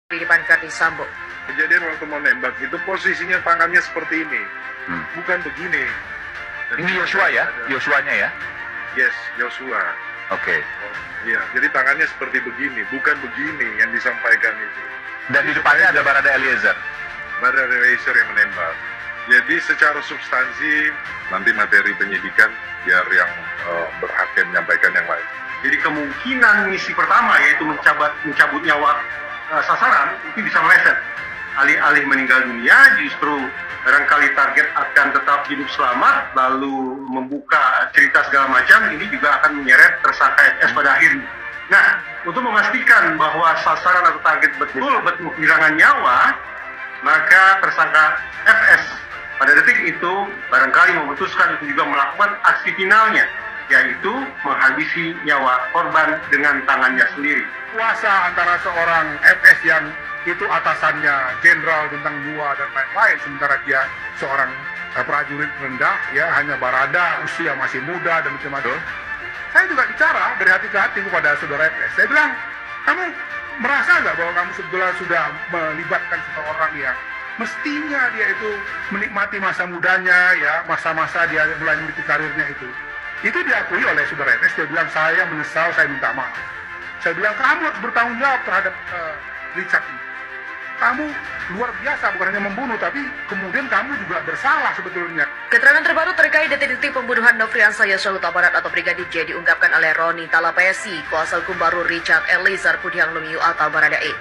di depan Verdi Sambo. Kejadian waktu mau nembak itu posisinya tangannya seperti ini, bukan begini. Dan Ini Yosua ya? Yosua-nya ya? Yes, Yosua. Oke. Iya, jadi tangannya seperti begini, bukan begini yang disampaikan itu. Dan di depannya ada Barada Eliezer. Barada Eliezer yang menembak. Jadi secara substansi nanti materi penyidikan biar yang berhakim menyampaikan yang lain. Jadi kemungkinan misi pertama yaitu mencabut nyawa sasaran itu bisa meleset. Alih-alih meninggal dunia justru barangkali target akan tetap hidup selamat lalu membuka cerita segala macam, ini juga akan menyeret tersangka FS pada akhirnya. Nah, untuk memastikan bahwa sasaran atau target betul kehilangan nyawa, maka tersangka FS pada detik itu barangkali memutuskan untuk juga melakukan aksi finalnya, yaitu menghabisi nyawa korban dengan tangannya sendiri. Kuasa antara seorang FS yang itu atasannya jenderal bintang 2 dan lain-lain, sementara dia seorang prajurit rendah, ya hanya Barada, usia masih muda dan macam-macam. Saya juga bicara dari hati ke hati kepada saudara FS. Saya bilang, kamu merasa nggak bahwa kamu sebetulnya sudah melibatkan seseorang yang mestinya dia itu menikmati masa mudanya, ya masa-masa dia mulai meniti karirnya itu diakui oleh saudara FS. Dia bilang, saya menyesal, saya minta maaf. Saya bilang, kamu harus bertanggung jawab terhadap Richard ini. Kamu luar biasa, bukan hanya membunuh, tapi kemudian kamu juga bersalah sebetulnya. Keterangan terbaru terkait detik-detik pembunuhan Nofriansah Yosua Huta Barat atau Brigadir J diungkapkan oleh Roni Talapesi, kuasa hukum baru Richard Eliezer Pudiang Lumiu atau Baradae.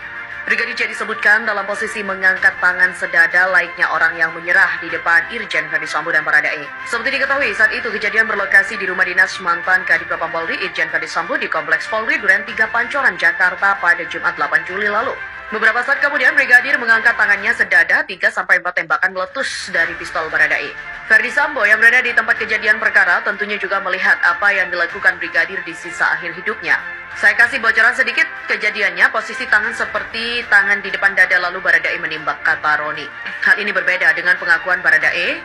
Brigadir J disebutkan dalam posisi mengangkat tangan sedada layaknya orang yang menyerah di depan Irjen Verdi Sambo dan Baradae. Seperti diketahui, saat itu kejadian berlokasi di rumah dinas mantan Kadif Propam Polri Irjen Verdi Sambo di Kompleks Polri Duren 3 Pancoran, Jakarta pada Jumat 8 Juli lalu. Beberapa saat kemudian, Brigadir mengangkat tangannya sedada 3-4 tembakan meletus dari pistol Baradae. Verdi Sambo yang berada di tempat kejadian perkara tentunya juga melihat apa yang dilakukan Brigadir di sisa akhir hidupnya. Saya kasih bocoran sedikit, kejadiannya posisi tangan seperti tangan di depan dada lalu Baradae menembak, kata Roni. Hal ini berbeda dengan pengakuan Baradae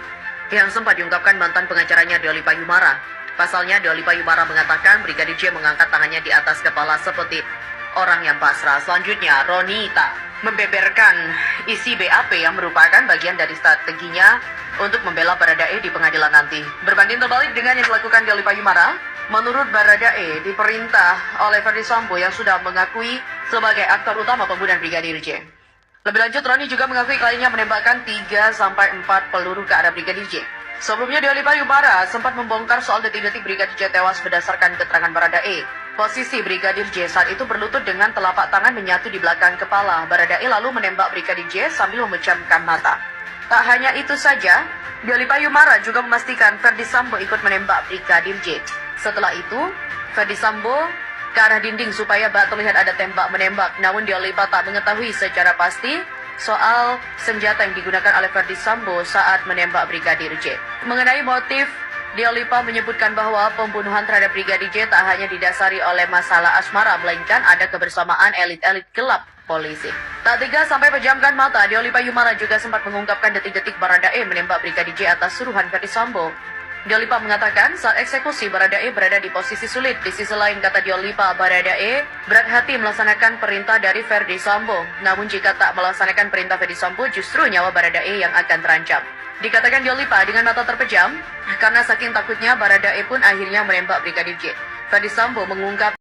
yang sempat diungkapkan mantan pengacaranya Doli Payumara. Pasalnya Doli Payumara mengatakan Brigadir J mengangkat tangannya di atas kepala seperti orang yang pasrah. Selanjutnya, Roni tak membeberkan isi BAP yang merupakan bagian dari strateginya untuk membela Baradae di pengadilan nanti. Berbanding terbalik dengan yang dilakukan Doli Payumara, menurut Baradae diperintah oleh Verdi Sambo yang sudah mengakui sebagai aktor utama pembunuhan Brigadir J. Lebih lanjut, Roni juga mengakui kliennya menembakkan 3-4 peluru ke arah Brigadir J. Sebelumnya, Doli Payumara sempat membongkar soal detik-detik Brigadir J tewas berdasarkan keterangan Baradae. Posisi Brigadir J saat itu berlutut dengan telapak tangan menyatu di belakang kepala. Baradae lalu menembak Brigadir J sambil memejamkan mata. Tak hanya itu saja, Doli Payumara juga memastikan Verdi Sambo ikut menembak Brigadir J. Setelah itu, Verdi Sambo ke arah dinding supaya tak terlihat ada tembak-menembak. Namun Doli tak mengetahui secara pasti soal senjata yang digunakan oleh Verdi Sambo saat menembak Brigadir J. Mengenai motif, Doli menyebutkan bahwa pembunuhan terhadap Brigadir J tak hanya didasari oleh masalah asmara, melainkan ada kebersamaan elit-elit gelap polisi. Tak tiga sampai pejamkan mata, Doli Payumara juga sempat mengungkapkan detik-detik Baradae menembak Brigadir J atas suruhan Verdi Sambo. Doli mengatakan saat eksekusi Baradae berada di posisi sulit. Di sisi lain, kata Doli, Baradae berat hati melaksanakan perintah dari Verdi Sambo. Namun jika tak melaksanakan perintah Verdi Sambo, justru nyawa Baradae yang akan terancam. Dikatakan Doli dengan mata terpejam, karena saking takutnya Baradae pun akhirnya menembak Brigadir J. Verdi Sambo mengungkap